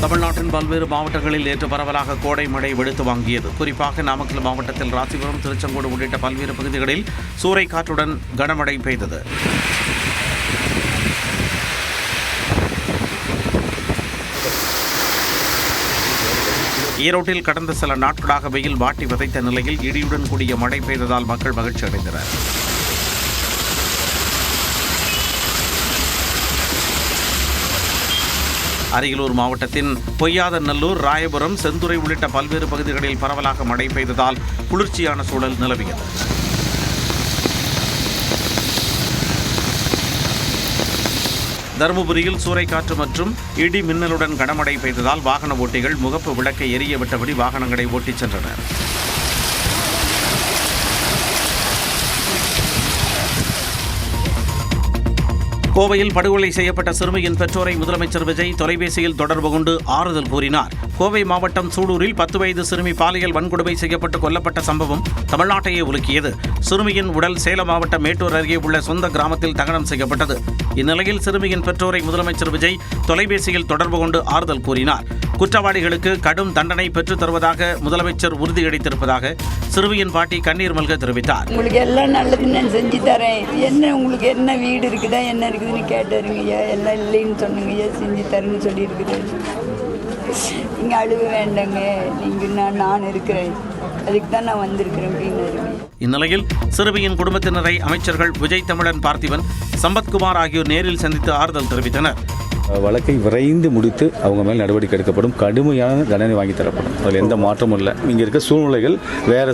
தமிழ்நாட்டின் பல்வேறு மாவட்டங்களில் நேற்று பரவலாக கோடை மழை வெளுத்து வாங்கியது. குறிப்பாக நாமக்கல் மாவட்டத்தில் ராசிபுரம், திருச்செங்கோடு உள்ளிட்ட பல்வேறு பகுதிகளில் சூறைக்காற்றுடன் கனமழை பெய்தது. ஈரோட்டில் கடந்த சில நாட்களாக வெயில் வாட்டி வதைத்த நிலையில் இடியுடன் கூடிய மழை பெய்ததால் மக்கள் மகிழ்ச்சி அடைந்தனர். அரியலூர் மாவட்டத்தின் பொய்யாதநல்லூர், ராயபுரம், செந்துறை உள்ளிட்ட பல்வேறு பகுதிகளில் பரவலாக மழை பெய்ததால் குளிர்ச்சியான சூழல் நிலவியது. தருமபுரியில் சூறைக்காற்று மற்றும் இடி மின்னலுடன் கனமழை பெய்ததால் வாகன ஓட்டிகள் முகப்பு விளக்கை எரிய விட்டபடி வாகனங்களை ஓட்டிச் சென்றனர். கோவையில் படுகொலை செய்யப்பட்ட சிறுமியின் பெற்றோரை முதலமைச்சர் விஜய் தொலைபேசியில் தொடர்பு கொண்டு ஆறுதல் கூறினார். கோவை மாவட்டம் சூலூரில் 10 வயது சிறுமி பாலியல் வன்கொடுமை செய்யப்பட்டு கொல்லப்பட்ட சம்பவம் தமிழ்நாட்டையே உலுக்கியது. சிறுமியின் உடல் சேலம் மாவட்டம் மேட்டூர் அருகே உள்ள சொந்த கிராமத்தில் தகனம் செய்யப்பட்டது. இந்நிலையில் சிறுமியின் பெற்றோரை முதலமைச்சர் விஜய் தொலைபேசியில் தொடர்பு கொண்டு ஆறுதல் கூறினார். குற்றவாளிகளுக்கு கடும் தண்டனை பெற்றுத் தருவதாக முதலமைச்சர் உறுதியளித்திருப்பதாக சிறுமியின் பாட்டி கண்ணீர் மல்க தெரிவித்தார். உங்களுக்கு எல்லாம் நல்லது நான் செஞ்சு தரேன், என்ன உங்களுக்கு என்ன வீடு இருக்குதா என்ன இருக்குதுன்னு கேட்டாருங்கய்யா, எல்லாம் இல்லைன்னு சொன்னங்கய்யா, செஞ்சு தரேன்னு சொல்லியிருக்குது. நீங்கள் அழுக வேண்டாங்க, நீங்கள் நான் இருக்கிறேன், அதுக்கு தான் நான் வந்திருக்கிறேன் அப்படின்னு. இந்நிலையில் சிறுமியின் குடும்பத்தினரை அமைச்சர்கள் விஜய் தமிழன், பார்த்திபன், சம்பத்குமார் ஆகியோர் நேரில் சந்தித்து ஆறுதல் தெரிவித்தனர். வழக்கை விரைந்து முடித்து அவங்க மேல் நடவடிக்கை எடுக்கப்படும், கடுமையான தண்டனை வாங்கி தரப்படும். அதில் எந்த மாற்றமும் இல்லை. இங்கே இருக்க சூழ்நிலைகள் வேறு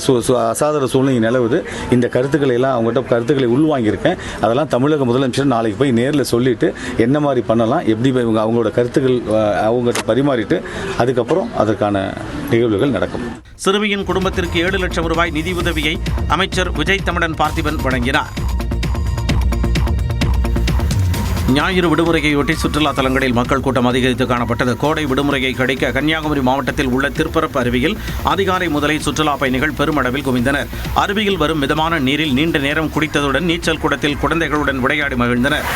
அசாதாரண சூழ்நிலை நிலவுது. இந்த கருத்துக்களை எல்லாம் அவங்ககிட்ட கருத்துக்களை உள்வாங்கியிருக்கேன். அதெல்லாம் தமிழக முதலமைச்சர் நாளைக்கு போய் நேரில் சொல்லிட்டு என்ன மாதிரி பண்ணலாம், எப்படி அவங்களோட கருத்துக்கள் அவங்ககிட்ட பரிமாறிட்டு அதுக்கப்புறம் அதற்கான நிகழ்வுகள் நடக்கும். சிறுமியின் குடும்பத்திற்கு 7 லட்சம் ரூபாய் நிதியுதவியை அமைச்சர் விஜய் தமிழன், பார்த்திபன் வழங்கினார். ஞாயிறு விடுமுறையொட்டி சுற்றுலா தலங்களில் மக்கள் கூட்டம் அதிகரித்து காணப்பட்டது. கோடை விடுமுறையை கழிக்க கன்னியாகுமரி மாவட்டத்தில் உள்ள திருப்பரப்பு அருவியில் அதிகாலை முதலே சுற்றுலா பயணிகள் பெருமளவில் குவிந்தனர். அருவியில் வரும் மிதமான நீரில் நீண்ட நேரம் குடித்ததுடன் நீச்சல் குளத்தில் குழந்தைகளுடன் விளையாடி மகிழ்ந்தனர்.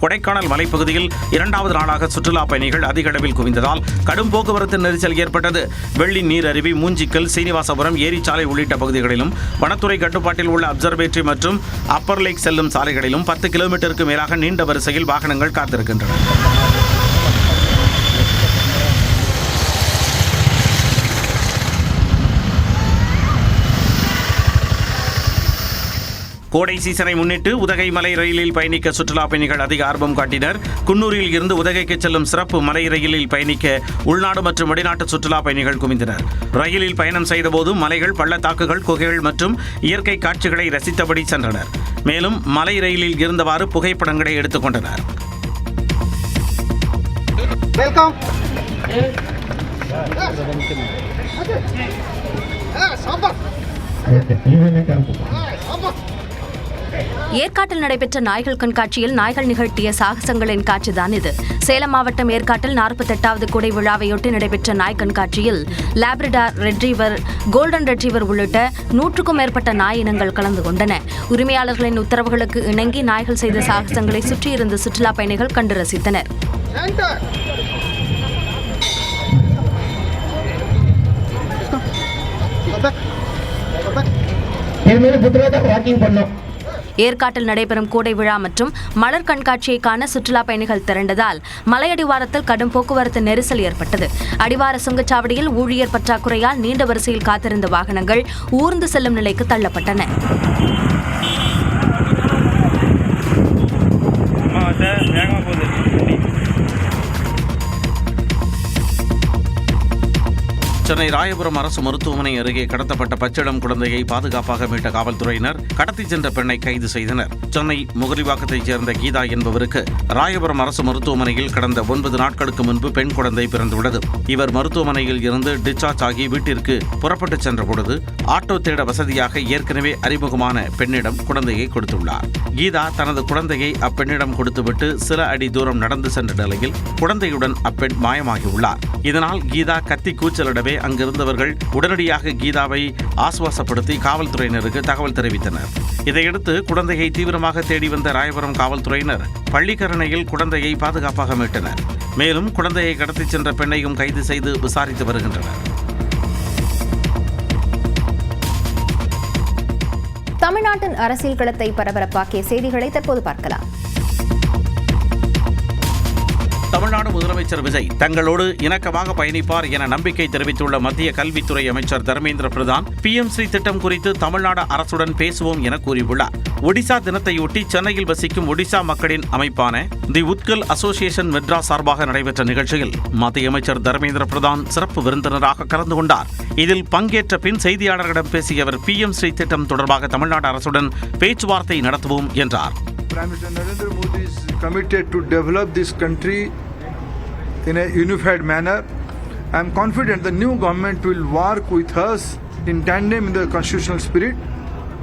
கொடைக்கானல் மலைப்பகுதியில் 2வது நாளாக சுற்றுலா பயணிகள் அதிக அளவில் குவிந்ததால் கடும் போக்குவரத்து நெரிசல் ஏற்பட்டது. வெள்ளி நீர் அருவி, மூஞ்சிக்கல், சீனிவாசபுரம், ஏரிச்சாலை உள்ளிட்ட பகுதிகளிலும் வனத்துறை கட்டுப்பாட்டில் உள்ள அப்சர்வேட்டரி மற்றும் அப்பர் லேக் செல்லும் சாலைகளிலும் 10 கிலோமீட்டருக்கு மேலாக நீண்ட வரிசையில் வாகனங்கள் காத்திருக்கின்றன. கோடை சீசனை முன்னிட்டு உதகை மலை ரயிலில் பயணிக்க சுற்றுலா பயணிகள் அதிக ஆர்வம் காட்டினர். குன்னூரில் இருந்து உதகைக்கு செல்லும் சிறப்பு மலை ரயிலில் பயணிக்க உள்நாடு மற்றும் வெளிநாட்டு சுற்றுலா பயணிகள் குவிந்தனர். ரயிலில் பயணம் செய்தபோது மலைகள், பள்ளத்தாக்குகள், குகைகள் மற்றும் இயற்கை காட்சிகளை ரசித்தபடி சென்றனர். மேலும் மலை ரயிலில் இருந்தவாறு புகைப்படங்களை எடுத்துக் கொண்டனர். ஏற்காட்டில் நடைபெற்ற நாய்கள் கண்காட்சியில் நாய்கள் நிகழ்த்திய சாகசங்களின் காட்சிதான் இது. சேலம் மாவட்டம் ஏற்காட்டில் 48வது குடை விழாவையொட்டி நடைபெற்ற நாய் கண்காட்சியில் லாப்ரடார், ரெட்ரீவர், கோல்டன் ரெட்ரீவர் உள்ளிட்ட 100க்கும் மேற்பட்ட நாய் இனங்கள் கலந்து கொண்டன. உரிமையாளர்களின் உத்தரவுகளுக்கு இணங்கி நாய்கள் செய்த சாகசங்களை சுற்றியிருந்த சுற்றுலா பயணிகள் கண்டு ரசித்தனர். ஏற்காட்டில் நடைபெறும் கோடை விழா மற்றும் மலர் கண்காட்சியை காண சுற்றுலா பயணிகள் திரண்டதால் மலையடிவாரத்தில் கடும் போக்குவரத்து நெரிசல் ஏற்பட்டது. அடிவார சுங்கச்சாவடியில் ஊழியர் பற்றாக்குறையால் நீண்ட வரிசையில் காத்திருந்த வாகனங்கள் ஊர்ந்து செல்லும் நிலைக்கு தள்ளப்பட்டன. சென்னை ராயபுரம் அரசு மருத்துவமனை அருகே கடத்தப்பட்ட பச்சிளம் குழந்தையை பாதுகாப்பாக மீட்ட காவல்துறையினர் கடத்திச் சென்ற பெண்ணை கைது செய்தனர். சென்னை முகலிவாக்கத்தைச் சேர்ந்த கீதா என்பவருக்கு ராயபுரம் அரசு மருத்துவமனையில் கடந்த 9 நாட்களுக்கு முன்பு பெண் குழந்தை பிறந்துள்ளது. இவர் மருத்துவமனையில் இருந்து டிஸ்சார்ஜ் ஆகி வீட்டிற்கு புறப்பட்டுச் சென்ற பொழுது ஆட்டோ தேட வசதியாக ஏற்கனவே அறிமுகமான பெண்ணிடம் குழந்தையை கொடுத்துள்ளார். கீதா தனது குழந்தையை அப்பெண்ணிடம் கொடுத்துவிட்டு சில அடி தூரம் நடந்து சென்ற நிலையில் குழந்தையுடன் அப்பெண் மாயமாகியுள்ளார். இதனால் கீதா கத்தி கூச்சலிடவே அங்கிருந்தவர்கள் உடனடியாக கீதாவை ஆசுவாசப்படுத்தி காவல்துறையினருக்கு தகவல் தெரிவித்தனர். இதையடுத்து குழந்தையை தீவிரமாக தேடி வந்த ராயபுரம் காவல்துறையினர் பள்ளிக்கரணையில் குழந்தையை பாதுகாப்பாக மீட்டனர். மேலும் குழந்தையை கடத்திச் சென்ற பெண்ணையும் கைது செய்து விசாரித்து வருகின்றனர். தமிழ்நாட்டின் அரசியல் களத்தை பரபரப்பாக்கிய செய்திகளை தற்போது பார்க்கலாம். தமிழ்நாடு முதலமைச்சர் விஜய் தங்களோடு இணக்கமாக பயணிப்பார் என நம்பிக்கை தெரிவித்துள்ள மத்திய கல்வித்துறை அமைச்சர் தர்மேந்திர பிரதான் PM ஸ்ரீ திட்டம் குறித்து தமிழ்நாடு அரசுடன் பேசுவோம் என கூறியுள்ளார். ஒடிசா தினத்தையொட்டி சென்னையில் வசிக்கும் ஒடிசா மக்களின் அமைப்பான தி உத்கல் அசோசியேஷன் மெட்ராஸ் சார்பாக நடைபெற்ற நிகழ்ச்சியில் மத்திய அமைச்சர் தர்மேந்திர பிரதான் சிறப்பு விருந்தினராக கலந்து கொண்டார். இதில் பங்கேற்ற பின் செய்தியாளர்களிடம் பேசிய அவர் PM ஸ்ரீ திட்டம் தொடர்பாக தமிழ்நாடு அரசுடன் பேச்சுவார்த்தை நடத்துவோம் என்றார். Prime Minister Narendra Modi is committed to develop this country in a unified manner. I am confident the new government will work with us in tandem in the constitutional spirit.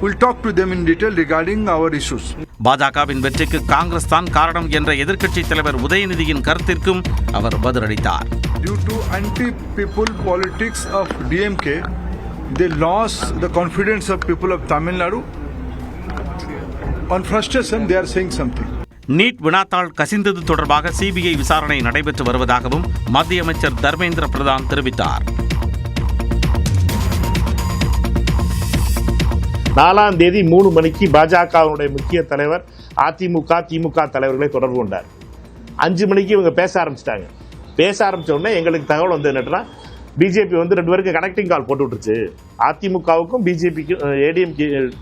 We'll talk to them in detail regarding our issues. பாஜகவின் வெற்றிக்கு காங்கிரஸ் தான் காரணம் என்ற எதிர்க்கட்சித் தலைவர் உதயநிதியின் கருத்திற்கும் அவர் பதிலளித்தார். Due to anti-people politics of DMK, they lost the confidence of people of Tamil Nadu. On frustration, they are saying something. NEET வினாத்தாள் கசிந்தது தொடர்பாக CBI விசாரணை நடைபெற்று வருவதாகவும் மத்திய அமைச்சர் தர்மேந்திர பிரதான் தெரிவித்தார். 4ஆம் தேதி 3 மணிக்கு பாஜகவுடைய முக்கிய தலைவர் அதிமுக திமுக தலைவர்களை தொடர்பு கொண்டார். 5 மணிக்கு இவங்க பேச ஆரம்பிச்சிட்டாங்க. பேச ஆரம்பிச்ச உடனே எங்களுக்கு தகவல் வந்து என்னன்னா பிஜேபி வந்து 2 பேருக்கு கனெக்டிங் கால் போட்டு விட்டுருச்சு. அதிமுகவுக்கும் பிஜேபிக்கும்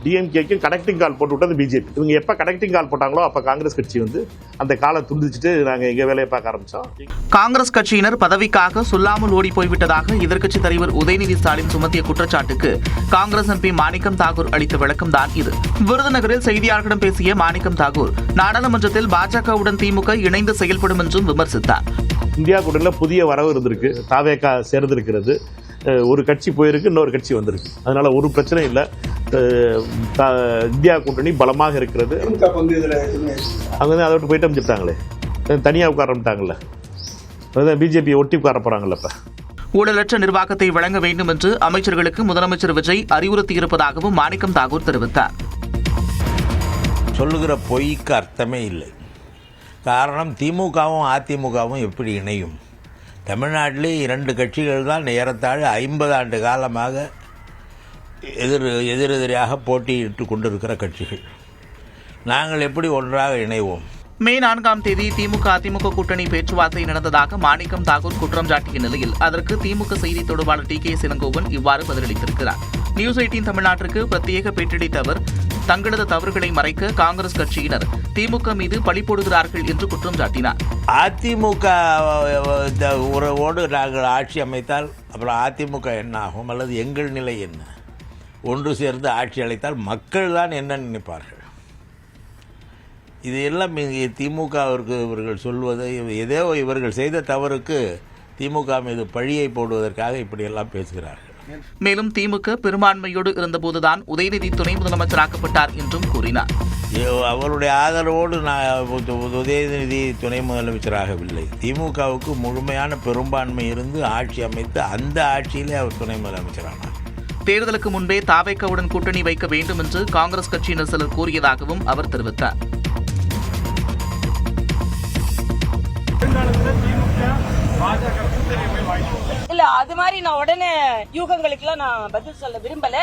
டிஎம்கேக்கும் கனெக்டிங் கால் போட்டு விட்டது பிஜேபி. இவங்க எப்ப கனெக்டிங் கால் போட்டாங்களோ அப்ப காங்கிரஸ் கட்சி வந்து அந்த காலை துண்டிச்சுட்டு நாங்க எங்க வேலையை பார்க்க ஆரம்பிச்சோம். காங்கிரஸ் கட்சியினர் பதவிக்காக சொல்லாமல் ஓடி போய்விட்டதாக எதிர்க்கட்சித் தலைவர் உதயநிதி ஸ்டாலின் சுமத்திய குற்றச்சாட்டுக்கு காங்கிரஸ் MP மாணிக்கம் தாகூர் அளித்த விளக்கம் தான் இது. விருதுநகரில் செய்தியாளர்களிடம் பேசிய மாணிக்கம் தாகூர் நாடாளுமன்றத்தில் பாஜகவுடன் திமுக இணைந்து செயல்படும் என்றும் விமர்சித்தார். இந்தியா கூட்டணியில புதிய வரவு இருந்திருக்கு. தாவேகா சேர்ந்திருக்கிறது. ஒரு கட்சி போயிருக்கு, இன்னொரு கட்சி வந்திருக்கு. அதனால ஒரு பிரச்சனை இல்லை. இந்தியா கூட்டணி பலமாக இருக்கிறது. அவங்க அதை விட்டு போயிட்டு அமைச்சிட்டாங்களே, தனியாக உட்காரட்டாங்கல்ல. அதுதான் பிஜேபி ஒட்டி உட்கார போறாங்கல்ல. இப்ப ஊழலற்ற நிர்வாகத்தை வழங்க வேண்டும் என்று அமைச்சர்களுக்கு முதலமைச்சர் விஜய் அறிவுறுத்தியிருப்பதாகவும் மாணிக்கம் தாகூர் தெரிவித்தார். சொல்லுகிற பொய்க்கு அர்த்தமே இல்லை. காரணம், திமுகவும் அதிமுகவும் எப்படி இணையும்? தமிழ்நாட்டிலே 2 கட்சிகள் தான் ஏறத்தாழ 50 ஆண்டு காலமாக எதிரெதிராக போட்டியிட்டு கொண்டிருக்கிற கட்சிகள். நாங்கள் எப்படி ஒன்றாக இணைவோம்? மே 4ஆம் தேதி திமுக அதிமுக கூட்டணி பேச்சுவார்த்தை நடந்ததாக மாணிக்கம் தாகூர் குற்றம் சாட்டிய நிலையில் அதற்கு திமுக செய்தி தொடர்பாளர் TK இளங்கோவன் இவ்வாறு பதிலளித்திருக்கிறார். நியூஸ் 18 தமிழ்நாட்டிற்கு பிரத்யேக பேட்டியளித்த அவர் தங்களது தவறுகளை மறைக்க காங்கிரஸ் கட்சியினர் திமுக மீது பழி போடுகிறார்கள் என்று குற்றம் சாட்டினார். அதிமுக உறவோடு நாங்கள் ஆட்சி அமைத்தால் அப்புறம் அதிமுக என்ன ஆகும்? அல்லது எங்கள் நிலை என்ன? ஒன்று சேர்ந்து ஆட்சி அளித்தால் மக்கள் தான் என்ன நினைப்பார்கள்? இது எல்லாம் திமுகவிற்கு இவர்கள் சொல்வதை, ஏதோ இவர்கள் செய்த தவறுக்கு திமுக மீது பழியை போடுவதற்காக இப்படியெல்லாம் பேசுகிறார்கள். மேலும் திமுக பெரும்பான்மையோடு இருந்தபோதுதான் உதயநிதி துணை முதலமைச்சராக்கப்பட்டார் என்றும் கூறினார். அவருடைய ஆதரவோடு உதயநிதி துணை முதலமைச்சராகவில்லை. திமுகவுக்கு முழுமையான பெரும்பான்மை இருந்து ஆட்சி அமைத்து அந்த ஆட்சியிலே அவர் துணை முதலமைச்சரானார். தேர்தலுக்கு முன்பே தாவேகாவுடன் கூட்டணி வைக்க வேண்டும் என்று காங்கிரஸ் கட்சியினர் சிலர் கூறியதாகவும் அவர் தெரிவித்தார். இல்ல, அது மாதிரி நான் உடனே யூகங்களுக்கெல்லாம் நான் பதில் சொல்ல விரும்பல.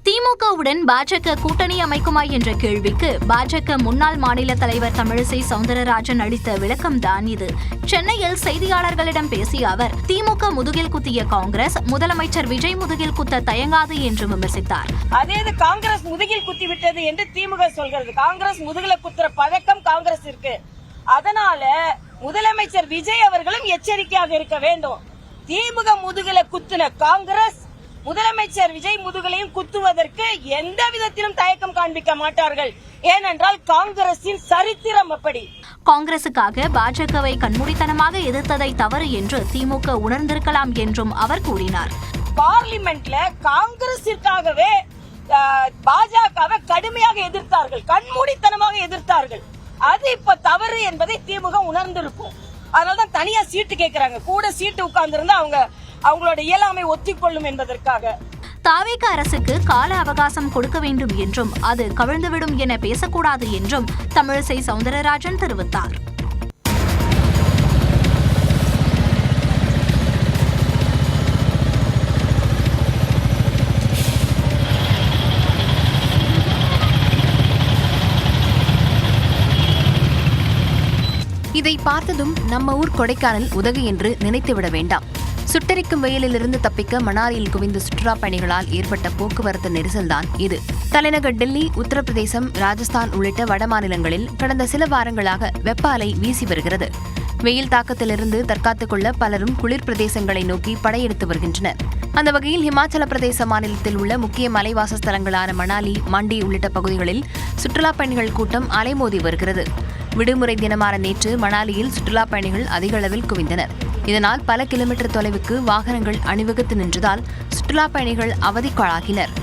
திமுகவுடன் பாஜக கூட்டணி அமைக்குமா என்ற கேள்விக்கு பாஜக முன்னாள் மாநில தலைவர் தமிழிசை சவுந்தரராஜன் அளித்த விளக்கம்தான் இது. சென்னையில் செய்தியாளர்களிடம் பேசிய அவர் திமுக முதுகில் குத்திய காங்கிரஸ் முதலமைச்சர் விஜய் முதுகில் குத்த தயங்காது என்று விமர்சித்தார். அதே காங்கிரஸ் முதுகில் குத்தி விட்டது என்று திமுக சொல்கிறது. காங்கிரஸ் முதுகில குத்துற பழக்கம் காங்கிரஸ் இருக்கு. அதனால முதலமைச்சர் விஜய் அவர்களும் எச்சரிக்கையாக இருக்க வேண்டும். திமுக முதுகில குத்தின காங்கிரஸ் முதலமைச்சர் விஜய் முதுகலையும் குத்துவதற்கு எந்த விதத்திலும் தயக்கம் காண்பிக்க மாட்டார்கள். ஏனென்றால் காங்கிரசின் சரித்திரம் அப்படி. காங்கிரசுக்காக பாஜகவை கண்மூடித்தனமாக எதிர்த்ததை தவறு என்று திமுக உணர்ந்திருக்கலாம் என்றும் அவர் கூறினார். பார்லிமெண்ட்ல காங்கிரசிற்காகவே பாஜகவை கடுமையாக எதிர்த்தார்கள், கண்மூடித்தனமாக எதிர்த்தார்கள். அது இப்ப தவறு என்பதை திமுக உணர்ந்திருக்கும். அதனாலதான் தனியா சீட்டு கேட்கிறாங்க. கூட சீட்டு உட்கார்ந்து இருந்தா அவங்க அவங்களோட இயலாமை ஒத்திக்கொள்ளும் என்பதற்காக. தாவேக அரசுக்கு கால அவகாசம் கொடுக்க வேண்டும் என்றும் அது கவிழ்ந்துவிடும் என பேசக்கூடாது என்றும் தமிழிசை சவுந்தரராஜன் தெரிவித்தார். இதை பார்த்ததும் நம்ம ஊர் கொடைக்கானல் உதகை என்று நினைத்துவிட வேண்டாம். சுட்டெரிக்கும் வெயிலிலிருந்து தப்பிக்க மணாலியில் குவிந்த சுற்றுலா பயணிகளால் ஏற்பட்ட போக்குவரத்து நெரிசல்தான் இது. தலைநகர் டெல்லி, உத்தரப்பிரதேசம், ராஜஸ்தான் உள்ளிட்ட வட மாநிலங்களில் கடந்த சில வாரங்களாக வெப்ப அலை வீசி வருகிறது. வெயில் தாக்கத்திலிருந்து தற்காத்துக் கொள்ள பலரும் குளிர் பிரதேசங்களை நோக்கி படையெடுத்து வருகின்றனர். அந்த வகையில் இமாச்சல பிரதேச மாநிலத்தில் உள்ள முக்கிய மலைவாசஸ்தலங்களான மணாலி, மண்டி உள்ளிட்ட பகுதிகளில் சுற்றுலா பயணிகள் கூட்டம் அலைமோதி வருகிறது. விடுமுறை தினமான நேற்று மணாலியில் சுற்றுலா பயணிகள் அதிக அளவில் குவிந்தனர். இதனால் பல கிலோமீட்டர் தொலைவுக்கு வாகனங்கள் அணிவகுத்து நின்றதால் சுற்றுலா பயணிகள் அவதிக்குள்ளாகினர்.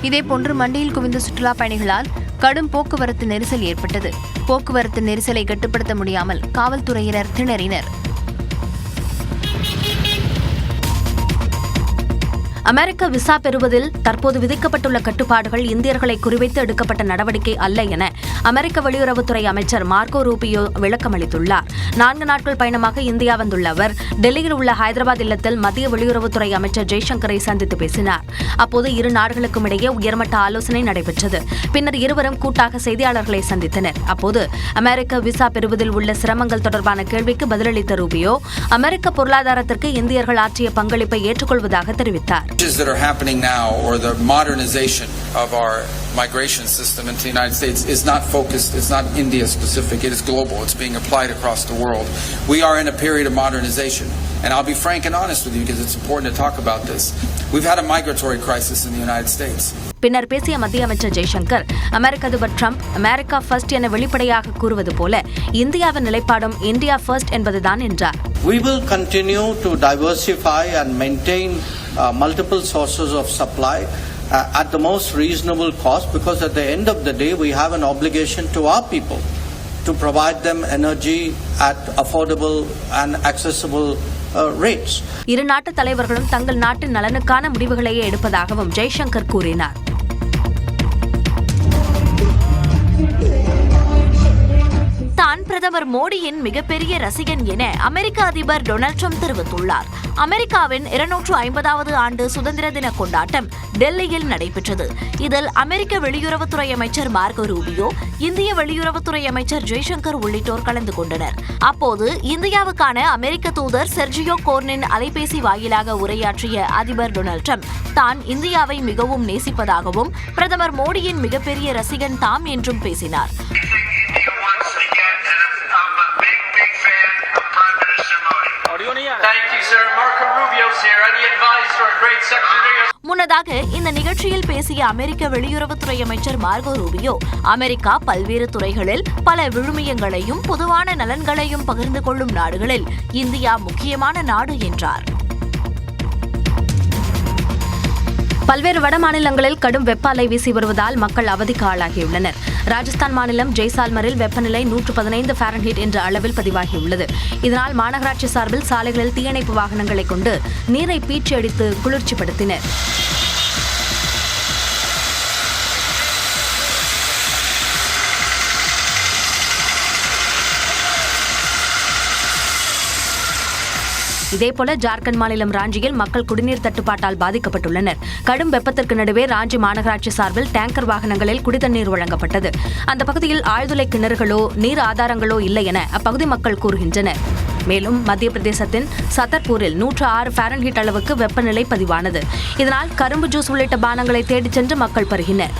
இதேபோன்று மண்டியில் குவிந்த சுற்றுலா பயணிகளால் கடும் போக்குவரத்து நெரிசல் ஏற்பட்டது. போக்குவரத்து நெரிசலை கட்டுப்படுத்த முடியாமல் காவல்துறையினர் திணறினர். அமெரிக்க விசா பெறுவதில் தற்போது விதிக்கப்பட்டுள்ள கட்டுப்பாடுகள் இந்தியர்களை குறிவைத்து எடுக்கப்பட்ட நடவடிக்கை அல்ல என அமெரிக்க வெளியுறவுத்துறை அமைச்சர் மார்கோ ரூபியோ விளக்கமளித்துள்ளார். 4 நாட்கள் பயணமாக இந்தியா வந்துள்ள அவர் டெல்லியில் உள்ள ஹைதராபாத் இல்லத்தில் மத்திய வெளியுறவுத்துறை அமைச்சர் ஜெய்சங்கரை சந்தித்து பேசினார். அப்போது இரு நாடுகளுக்கும் இடையே உயர்மட்ட ஆலோசனை நடைபெற்றது. பின்னர் இருவரும் கூட்டாக செய்தியாளர்களை சந்தித்தனர். அப்போது அமெரிக்க விசா பெறுவதில் உள்ள சிரமங்கள் தொடர்பான கேள்விக்கு பதிலளித்த ரூபியோ அமெரிக்க பொருளாதாரத்திற்கு இந்தியர்கள் ஆற்றிய பங்களிப்பை ஏற்றுக்கொள்வதாக தெரிவித்தார். That are happening now, or the modernization of our migration system into the United States, is not focused, it's not India specific, it is global, it's being applied across the world. We are in a period of modernization, and I'll be frank and honest with you because it's important to talk about this. We've had a migratory crisis in the United States. பின்னர் பேசிய மத்திய அமைச்சர் ஜெய்சங்கர் அமெரிக்க அதிபர் Trump America first என வெளிப்படையாக கூறுவது போல இந்தியாவின் நிலைப்பாடும் இந்தியா ஃபர்ஸ்ட் என்பதுதான் என்றார். We will continue to diversify and maintain multiple sources of supply at the most reasonable cost, because at the end of the day we have an obligation to our people to provide them energy at affordable and accessible rates. இரு நாட்டு தலைவர்களும் தங்கள் நாட்டின் நலனுக்கான முடிவுகளையே எடுப்பதாகவும் ஜெய்சங்கர் கூறினார். தான் பிரதமர் மோடியின் மிகப்பெரிய ரசிகன் என அமெரிக்க அதிபர் டொனால்ட் ட்ரம்ப் தெரிவித்துள்ளார். அமெரிக்காவின் 250வது ஆண்டு சுதந்திர தின கொண்டாட்டம் டெல்லியில் நடைபெற்றது. இதில் அமெரிக்க வெளியுறவுத்துறை அமைச்சர் மார்கோ ரூபியோ, இந்திய வெளியுறவுத்துறை அமைச்சர் ஜெய்சங்கர் உள்ளிட்டோர் கலந்து கொண்டனர். அப்போது இந்தியாவுக்கான அமெரிக்க தூதர் செர்ஜியோ கோர்னின் அலைபேசி வாயிலாக உரையாற்றிய அதிபர் டொனால்ட் ட்ரம்ப் தான் இந்தியாவை மிகவும் நேசிப்பதாகவும் பிரதமர் மோடியின் மிகப்பெரிய ரசிகன் தாம் என்றும் பேசினார். முன்னதாக இந்த நிகழ்ச்சியில் பேசிய அமெரிக்க வெளியுறவுத்துறை அமைச்சர் மார்கோ ரூபியோ அமெரிக்கா பல்வேறு துறைகளில் பல விழுமியங்களையும் பொதுவான நலன்களையும் பகிர்ந்து கொள்ளும் நாடுகளில் இந்தியா முக்கியமான நாடு என்றார். பல்வேறு வட மாநிலங்களில் கடும் வெப்ப அலை வீசி வருவதால் மக்கள் அவதிக்கு ஆளாகியுள்ளனர். ராஜஸ்தான் மாநிலம் ஜெய்சால்மரில் வெப்பநிலை 115 ஃபாரன்ஹீட் என்ற அளவில் பதிவாகியுள்ளது. இதனால் மாநகராட்சி சார்பில் சாலைகளில் தீயணைப்பு வாகனங்களை கொண்டு நீரை பீச்சி அடித்து குளிர்ச்சிப்படுத்தினர். இதேபோல ஜார்க்கண்ட் மாநிலம் ராஞ்சியில் மக்கள் குடிநீர் தட்டுப்பாட்டால் பாதிக்கப்பட்டுள்ளனர். கடும் வெப்பத்திற்கு நடுவே ராஞ்சி மாநகராட்சி சார்பில் டேங்கர் வாகனங்களில் குடிதண்ணீர் வழங்கப்பட்டது. அந்த பகுதியில் ஆழ்துளை கிணறுகளோ நீர் ஆதாரங்களோ இல்லை என அப்பகுதி மக்கள் கூறுகின்றனர். மேலும் மத்திய பிரதேசத்தின் சத்தர்பூரில் 106 ஃபாரன்ஹீட் அளவுக்கு வெப்பநிலை பதிவானது. இதனால் கரும்பு ஜூஸ் உள்ளிட்ட பானங்களை தேடிச் சென்று மக்கள் பருகினர்.